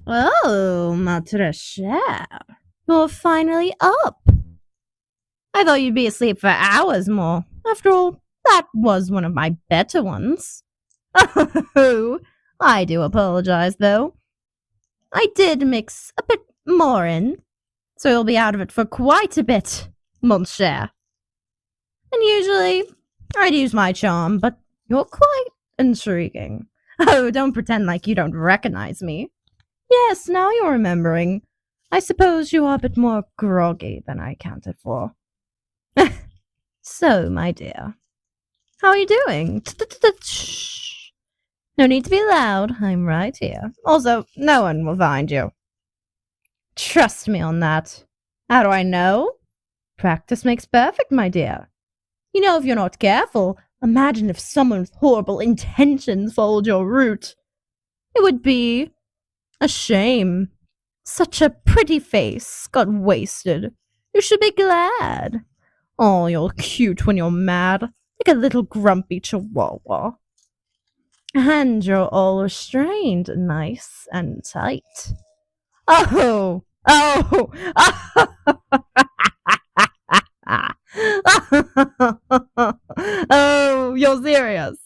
Oh, ma très chère. You're finally up. I thought you'd be asleep for hours more. After all, that was one of my better ones. Oh, I do apologize, though. I did mix a bit more in, so you'll be out of it for quite a bit, mon cher. And usually, I'd use my charm, but you're quite intriguing. Oh, don't pretend like you don't recognize me. Yes, now you're remembering. I suppose you are a bit more groggy than I counted for. So, my dear, how are you doing? Shh. No need to be loud. I'm right here. Also, no one will find you. Trust me on that. How do I know? Practice makes perfect, my dear. You know, if you're not careful, imagine if someone with horrible intentions followed your route. It would be a shame. Such a pretty face got wasted. You should be glad. Oh, you're cute when you're mad, like a little grumpy chihuahua. And you're all restrained, nice and tight. Oh, oh, oh, you're serious.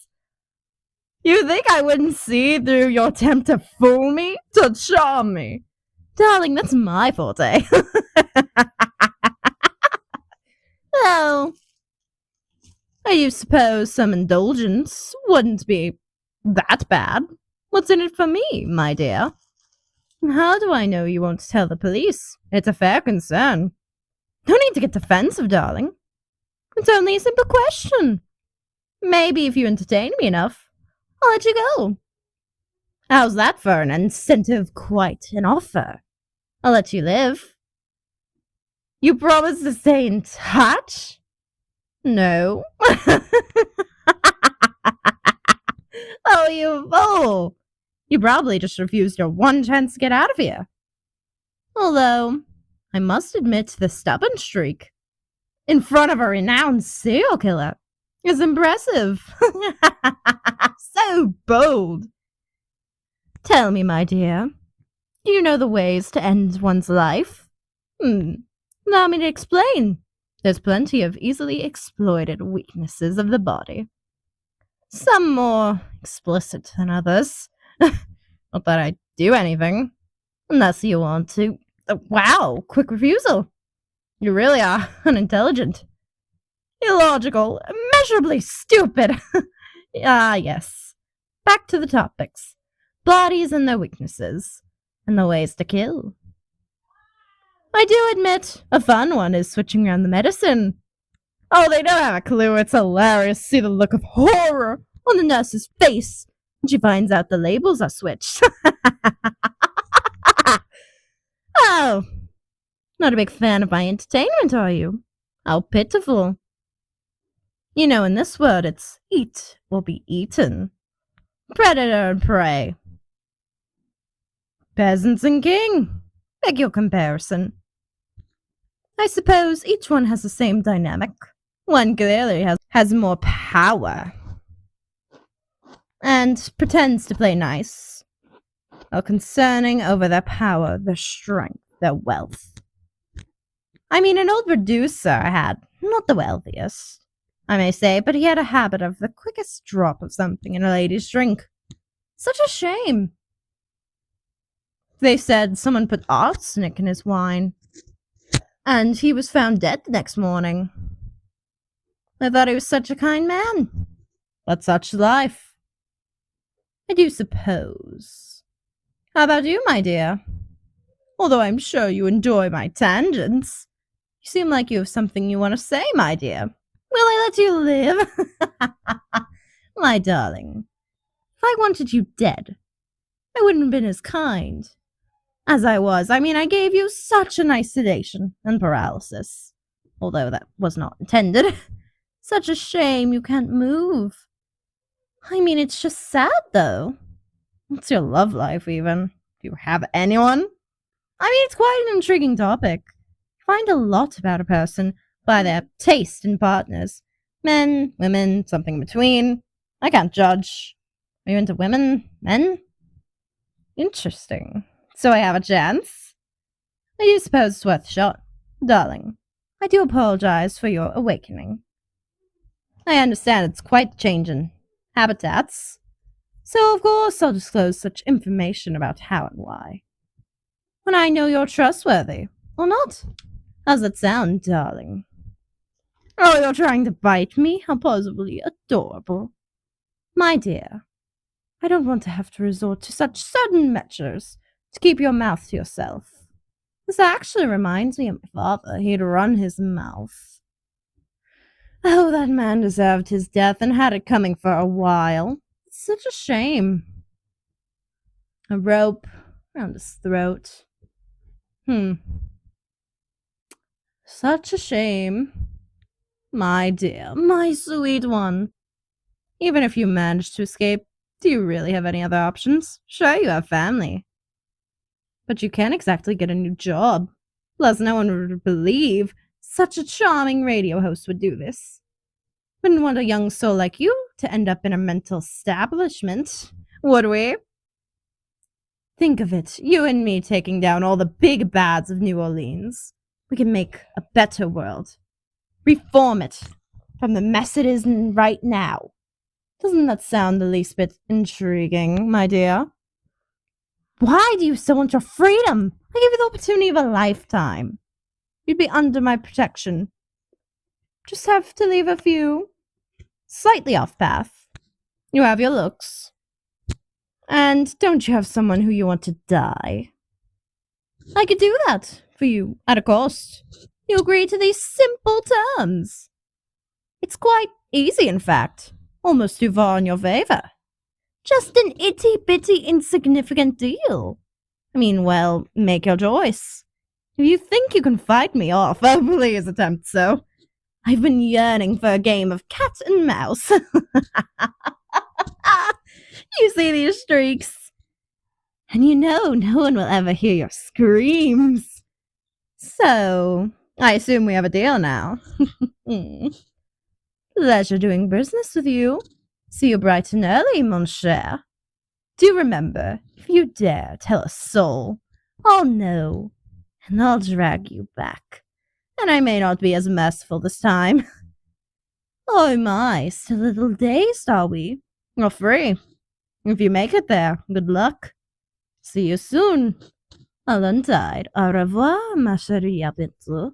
You think I wouldn't see through your attempt to fool me? To charm me? Darling, that's my forte. Oh, I suppose some indulgence wouldn't be that bad. What's in it for me, my dear? How do I know you won't tell the police? It's a fair concern. No need to get defensive, darling. It's only a simple question. Maybe if you entertain me enough, I'll let you go. How's that for an incentive? Quite an offer. I'll let you live. You promise to stay in touch? No. Oh, you fool! You probably just refused your one chance to get out of here. Although, I must admit the stubborn streak in front of a renowned serial killer is impressive. So bold. Tell me, my dear, do you know the ways to end one's life? Allow me to explain. There's plenty of easily exploited weaknesses of the body. Some more explicit than others. Not that I do anything. Unless you want to. Wow, quick refusal. You really are unintelligent. Illogical, immeasurably stupid. Ah, yes. Back to the topics. Bodies and their weaknesses. And the ways to kill. I do admit, a fun one is switching around the medicine. Oh, they don't have a clue. It's hilarious to see the look of horror on the nurse's face when she finds out the labels are switched. Oh, not a big fan of my entertainment, are you? How pitiful. You know, in this world, it's eat or be eaten. Predator and prey. Peasants and king. Beg your comparison. I suppose each one has the same dynamic. One clearly has more power and pretends to play nice, while concerning over their power, their strength, their wealth. I mean, an old producer had not the wealthiest, I may say, but he had a habit of the quickest drop of something in a lady's drink. Such a shame. They said someone put arsenic in his wine, and he was found dead the next morning. I thought he was such a kind man, but such life. I do suppose. How about you, my dear? Although I'm sure you enjoy my tangents. You seem like you have something you want to say, my dear. Will I let you live? My darling, if I wanted you dead, I wouldn't have been as kind as I was. I mean, I gave you such a nice sedation and paralysis, although that was not intended. Such a shame you can't move. I mean, it's just sad, though. What's your love life, even? Do you have anyone? I mean, it's quite an intriguing topic. You find a lot about a person by their taste in partners. Men, women, something in between. I can't judge. Are you into women? Men? Interesting. So I have a chance? I suppose it's worth a shot. Darling, I do apologize for your awakening. I understand it's quite a change in habitats, so of course I'll disclose such information about how and why. When I know you're trustworthy, or not. How's that sound, darling? Oh, you're trying to bite me? How possibly adorable. My dear, I don't want to have to resort to such sudden measures to keep your mouth to yourself. This actually reminds me of my father. He'd run his mouth. Oh, that man deserved his death and had it coming for a while. It's such a shame. A rope around his throat. Such a shame. My dear, my sweet one. Even if you manage to escape, do you really have any other options? Sure, you have family. But you can't exactly get a new job. Plus, no one would believe such a charming radio host would do this. Wouldn't want a young soul like you to end up in a mental establishment, would we? Think of it, you and me taking down all the big bads of New Orleans. We can make a better world. Reform it from the mess it is in right now. Doesn't that sound the least bit intriguing, my dear? Why do you still want your freedom? I gave you the opportunity of a lifetime. You'd be under my protection. Just have to leave a few slightly off path. You have your looks. And don't you have someone who you want to die? I could do that for you at a cost. You agree to these simple terms. It's quite easy, in fact. Almost too far in your favor. Just an itty-bitty insignificant deal. I mean, well, make your choice. If you think you can fight me off, oh, please attempt so. I've been yearning for a game of cat and mouse. You see these streaks? And you know no one will ever hear your screams. So, I assume we have a deal now. Pleasure doing business with you. See you bright and early, mon cher. Do remember, if you dare tell a soul, I'll know, and I'll drag you back. And I may not be as merciful this time. Oh my, still a little dazed, are we? You're free. If you make it there, good luck. See you soon. All untied. Au revoir, ma chérie, à bientôt.